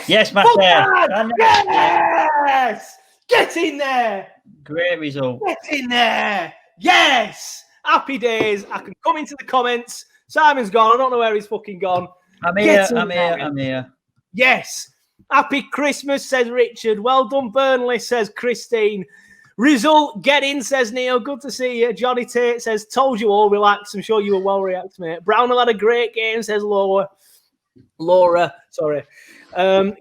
Yes! Yes, Matt. Yes! Get in there! Great result. Get in there! Yes! Happy days. I can come into the comments. Simon's gone. I don't know where he's fucking gone. I'm here. Yes. Happy Christmas, says Richard. Well done, Burnley, says Christine. Result, get in, says Neil. Good to see you. Johnny Tate says, told you all, relax. I'm sure you were well reacted, mate. Brownell had a great game, says Laura, sorry.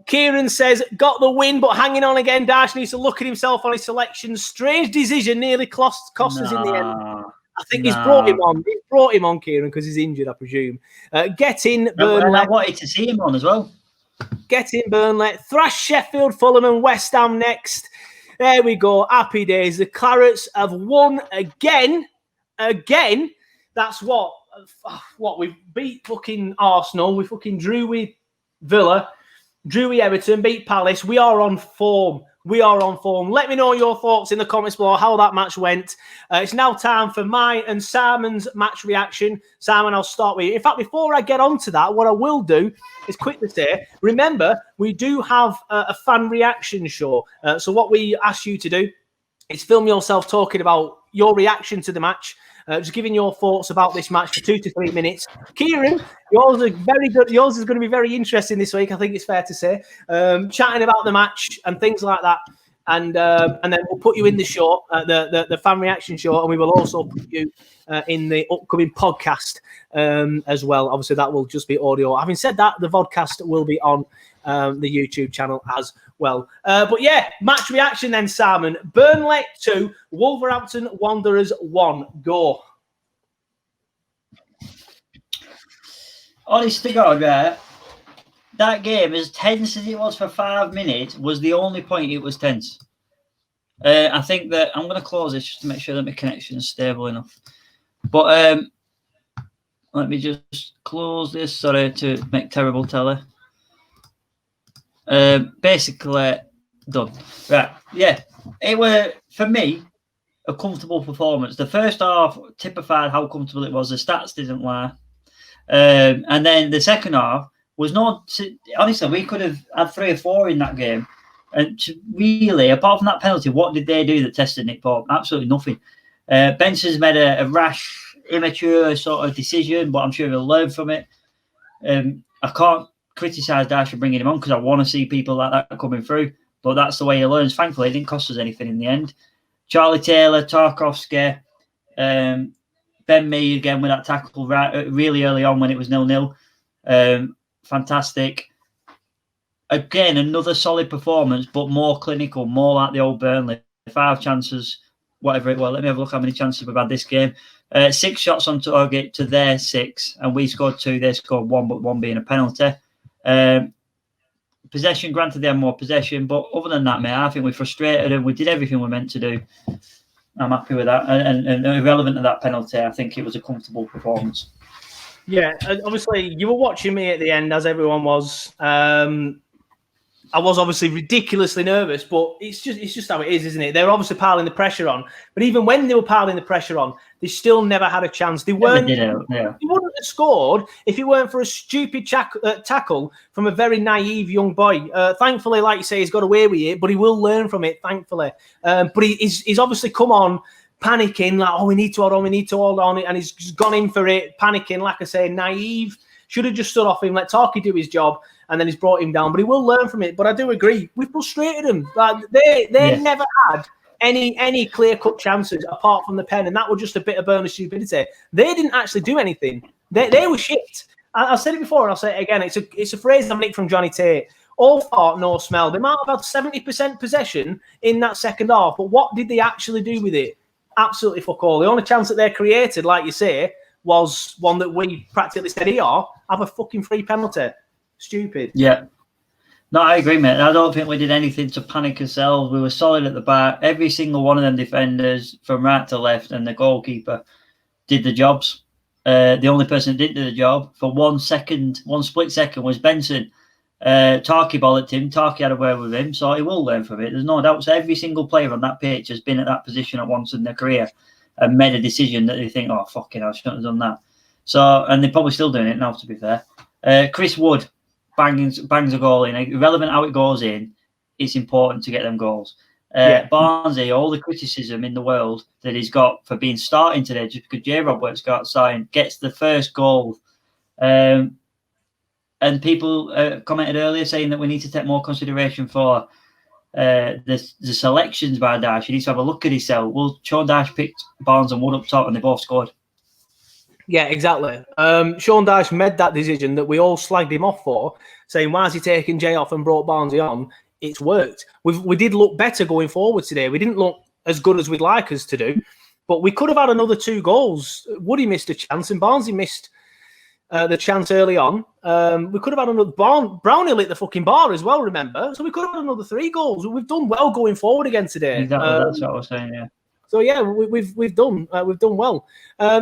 Kieran says, got the win, but hanging on again. Dash needs to look at himself on his selections. Strange decision, nearly cost us in the end. I think he's brought him on. He's brought him on, Kieran, because he's injured, I presume. Get in, Burnley. And I wanted to see him on as well. Get in, Burnley. Thrash Sheffield, Fulham and West Ham next. There we go. Happy days. The Clarets have won again. That's what we beat fucking Arsenal. We fucking drew with Villa, drew with Everton, beat Palace. We are on form. Let me know your thoughts in the comments below, how that match went. It's now time for mine and Simon's match reaction. Simon, I'll start with you. In fact, before I get on to that, what I will do is quickly say, remember, we do have a fan reaction show. So what we ask you to do is film yourself talking about your reaction to the match, just giving your thoughts about this match for 2 to 3 minutes. Kieran, yours are very good. Yours is going to be very interesting this week, I think it's fair to say. Chatting about the match and things like that. And then we'll put you in the show, the fan reaction show, and we will also put you in the upcoming podcast as well. Obviously, that will just be audio. Having said that, the vodcast will be on the YouTube channel as well. But yeah, match reaction then, Simon. Burnley 2, Wolverhampton Wanderers 1. Go. Honest to God, right? That game, as tense as it was for 5 minutes, was the only point it was tense. I think that I'm going to close this just to make sure that my connection is stable enough. But let me just close this. Sorry to make terrible telly. Basically, done. Right. Yeah. It was, for me, a comfortable performance. The first half typified how comfortable it was. The stats didn't lie. And then the second half was not... Honestly, we could have had 3 or 4 in that game. And really, apart from that penalty, what did they do that tested Nick Pope? Absolutely nothing. Benson's made a rash, immature sort of decision, but I'm sure he'll learn from it. I can't criticise Dash for bringing him on because I want to see people like that coming through, but that's the way he learns. Thankfully, it didn't cost us anything in the end. Charlie Taylor, Tarkowski, Ben Mee again with that tackle really early on when it was 0-0. Fantastic. Again, another solid performance, but more clinical, more like the old Burnley. 5 chances, whatever it was. Let me have a look how many chances we've had this game. 6 shots on target to their 6, and we scored 2. They scored 1, but 1 being a penalty. Possession, granted they had more possession, but other than that, mate, I think we frustrated them. We did everything we meant to do. I'm happy with that. And irrelevant to that penalty, I think it was a comfortable performance. Yeah, obviously, you were watching me at the end, as everyone was. I was obviously ridiculously nervous, but it's just how it is, isn't it? They're obviously piling the pressure on. But even when they were piling the pressure on, they still never had a chance. They wouldn't have scored if it weren't for a stupid tackle from a very naive young boy. Thankfully, like you say, he's got away with it, but he will learn from it, thankfully. But he's obviously come on panicking, like, we need to hold on, and he's just gone in for it, panicking, like I say, naive. Should have just stood off him, let Tarky do his job, and then he's brought him down. But he will learn from it. But I do agree, we frustrated him. Like they never had any clear-cut chances apart from the pen, and that was just a bit of Burnley stupidity. They didn't actually do anything. They were shit. I've said it before, and I'll say it again. It's a phrase I nicked from Johnny Tate. All fart, no smell. They might have had 70% possession in that second half, but what did they actually do with it? Absolutely fuck all. The only chance that they created, like you say, was one that we practically said, have a fucking free penalty. Stupid. Yeah. No, I agree, mate. I don't think we did anything to panic ourselves. We were solid at the back. Every single one of them defenders, from right to left, and the goalkeeper did the jobs. The only person that didn't do the job for 1 split second was Benson. Tarky bollocked him. Tarky had a word with him, so he will learn from it. There's no doubt. So every single player on that pitch has been at that position at once in their career and made a decision that they think, oh, fucking hell, I shouldn't have done that. So, and they're probably still doing it now, to be fair. Chris Wood, bangs a goal in, irrelevant how it goes in, it's important to get them goals. Barnsley, all the criticism in the world that he's got for being starting today, just because J. Roberts got signed, gets the first goal. And people commented earlier saying that we need to take more consideration for the selections by Dash. He needs to have a look at himself. Well, Sean Dash picked Barnes and Wood up top, and they both scored. Yeah, exactly. Sean Dyche made that decision that we all slagged him off for, saying, why is he taking Jay off and brought Barnsley on? It's worked. We did look better going forward today. We didn't look as good as we'd like us to do, but we could have had another 2 goals. Woody missed a chance, and Barnsley missed the chance early on. We could have had another... Brownie lit the fucking bar as well, remember? So we could have had another 3 goals. We've done well going forward again today. Exactly, that's what I was saying, yeah. So yeah, we've done well.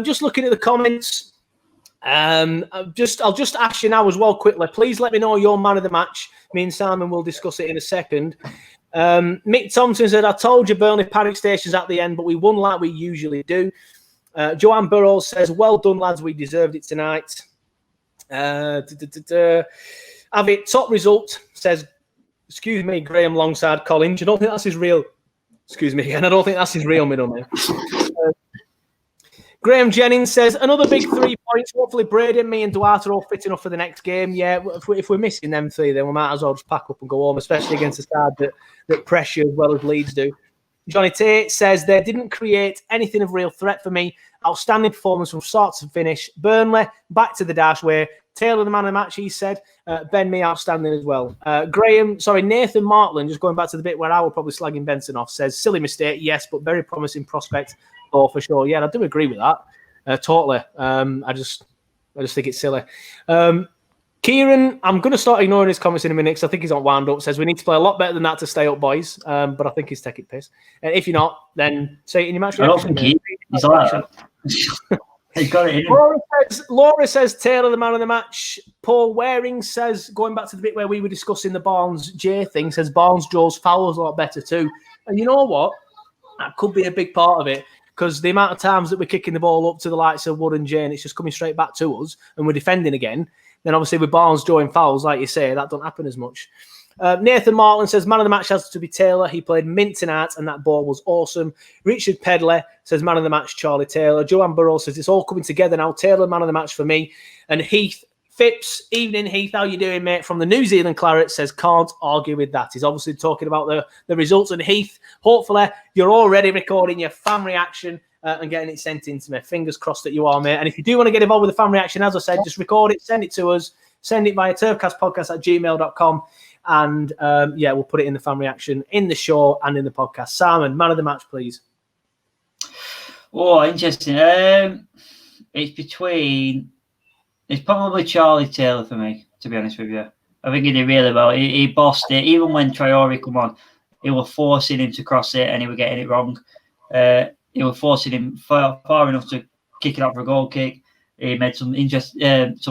Just looking at the comments, I'll just ask you now as well quickly. Please let me know your man of the match. Me and Simon will discuss it in a second. Mick Thompson said, "I told you Burnley panic stations at the end, but we won like we usually do." Joanne Burrows says, "Well done, lads. We deserved it tonight." Have it top result says, "Excuse me, Graham Longside Collins. You don't think that's his real?" Excuse me, and I don't think that's his real middle name. Graham Jennings says, another big 3 points. Hopefully Brady, me and Duarte are all fit enough for the next game. Yeah, if we're missing them 3, then we might as well just pack up and go home, especially against a side that pressure as well as Leeds do. Johnny Tate says, they didn't create anything of real threat for me. Outstanding performance from start to finish. Burnley, back to the dash way. Taylor, the man of the match, he said. Ben Mee, outstanding as well. Nathan Martland, just going back to the bit where I was probably slagging Benson off, says, silly mistake, yes, but very promising prospect. Oh, for sure. Yeah, I do agree with that. Totally. I just think it's silly. Kieran, I'm going to start ignoring his comments in a minute because I think he's on wound up. Says we need to play a lot better than that to stay up, boys. But I think he's taking piss. And if you're not, then say it in your match reaction. I don't think he's like that. He's got it in. Laura says Taylor, the man of the match. Paul Waring says, going back to the bit where we were discussing the Barnes J thing, says Barnes Joe's foul's a lot better too. And you know what? That could be a big part of it. Because the amount of times that we're kicking the ball up to the likes of Wood and Jay and it's just coming straight back to us and we're defending again, then obviously with Barnes drawing fouls, like you say, that don't happen as much. Nathan Martland says, man of the match has to be Taylor. He played mint tonight and that ball was awesome. Richard Pedley says, man of the match, Charlie Taylor. Joanne Burrow says, it's all coming together now. Taylor, man of the match for me. And Heath Phipps, evening Heath, how you doing, mate? From the New Zealand Clarets says, can't argue with that. He's obviously talking about the results. And Heath, hopefully you're already recording your fan reaction and getting it sent in to me. Fingers crossed that you are, mate. And if you do want to get involved with the fan reaction, as I said, just record it, send it to us, send it via turfcastpodcast@gmail.com. And we'll put it in the fan reaction in the show and in the podcast. Simon, man of the match, please. Oh, interesting. It's probably Charlie Taylor for me, to be honest with you. I think he did really well. He bossed it. Even when Traore come on, he was forcing him to cross it and he was getting it wrong. He was forcing him far enough to kick it out for a goal kick. He made some interventions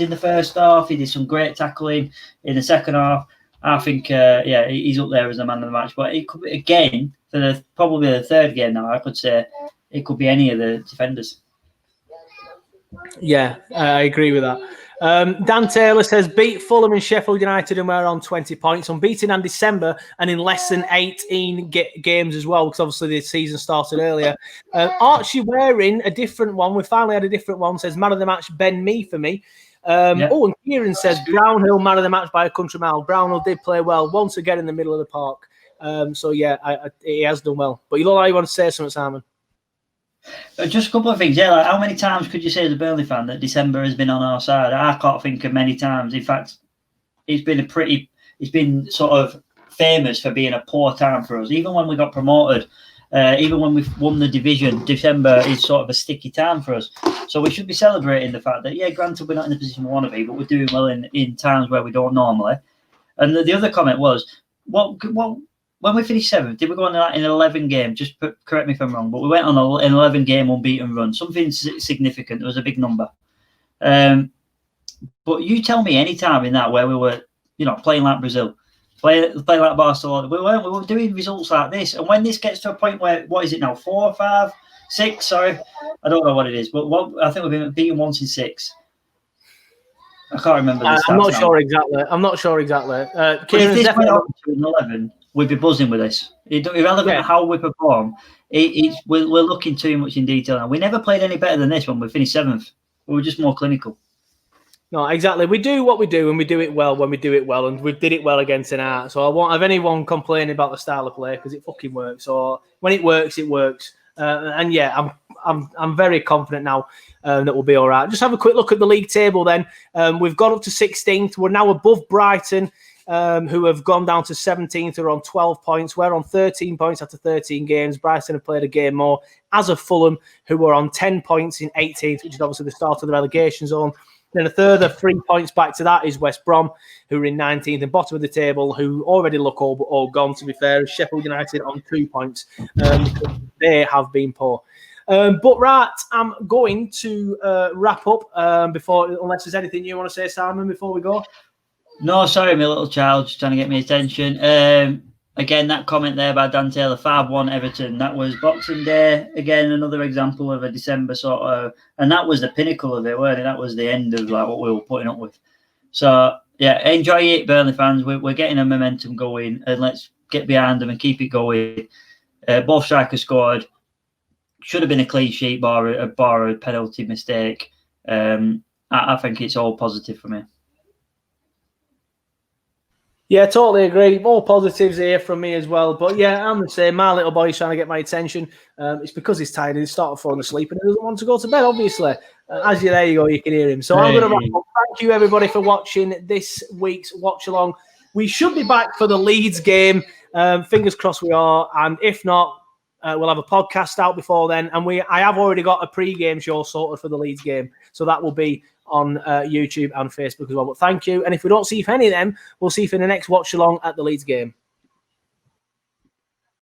in the first half. He did some great tackling in the second half. I think, he's up there as the man of the match. But it could be, again, for probably the third game now, I could say it could be any of the defenders. Yeah, I agree with that. Dan Taylor says, beat Fulham and Sheffield United and we're on 20 points. Unbeaten in December and in less than 18 games as well, because obviously the season started earlier. Archie wearing a different one. We finally had a different one. Says, man of the match, Ben Mee for me. Oh, and Kieran says, Brownhill, man of the match by a country mile. Brownhill did play well once again in the middle of the park. He has done well. But you look like you want to say something, Simon. Just a couple of things. Yeah, like how many times could you say as a Burnley fan that December has been on our side? I can't think of many times. In fact, it's been sort of famous for being a poor time for us. Even when we got promoted, even when we've won the division, December is sort of a sticky time for us. So we should be celebrating the fact that, yeah, granted we're not in the position we want to be, but we're doing well in times where we don't normally. And the other comment was, when we finished 7th, did we go on in 11 games? Just correct me if I'm wrong, but we went on an 11-game unbeaten run. Something significant. It was a big number. But you tell me any time in that where we were, playing like Brazil, playing like Barcelona, we were doing results like this. And when this gets to a point where, what is it now, 4, 5, 6? Sorry, I don't know what it is, but I think we've been beaten once in 6. I can't remember the stats. I'm not sure exactly. But if this went up to an 11, we'd be buzzing with this. Irrelevant how we perform, we're looking too much in detail. And we never played any better than this when we finished 7th. We were just more clinical. No, exactly. We do what we do, and we do it well when we do it well, and we did it well against an art. So I won't have anyone complaining about the style of play because it fucking works. So when it works, it works. And yeah, I'm very confident now that we'll be all right. Just have a quick look at the league table then. We've got up to 16th. We're now above Brighton, who have gone down to 17th. They're on 12 points. We're on 13 points after 13 games. Brighton have played a game more, as of Fulham, who were on 10 points in 18th, which is obviously the start of the relegation zone. Then a further 3 points back to that is West Brom, who are in 19th and bottom of the table, who already look all gone, to be fair. Sheffield United on 2 points. They have been poor. But right, I'm going to wrap up unless there's anything you want to say, Simon, before we go. No, sorry, my little child just trying to get my attention. Again, that comment there by Dan Taylor, 5-1 Everton. That was Boxing Day. Again, another example of a December sort of, and that was the pinnacle of it, weren't it? That was the end of like what we were putting up with. So yeah, enjoy it, Burnley fans. We're getting a momentum going, and let's get behind them and keep it going. Both strikers scored. Should have been a clean sheet, bar a penalty mistake. I think it's all positive for me. Yeah, totally agree. More positives here from me as well. But yeah, I'm the same. My little boy's trying to get my attention. It's because he's tired and he's started falling asleep and he doesn't want to go to bed, obviously. As you're there, you go, you can hear him. So I'm going to wrap up. Thank you, everybody, for watching this week's Watch Along. We should be back for the Leeds game. Fingers crossed we are. And if not, we'll have a podcast out before then. And I have already got a pre-game show sorted for the Leeds game. So that will be on YouTube and Facebook as well. But thank you. And if we don't see you for any of them, we'll see you for the next watch along at the Leeds game.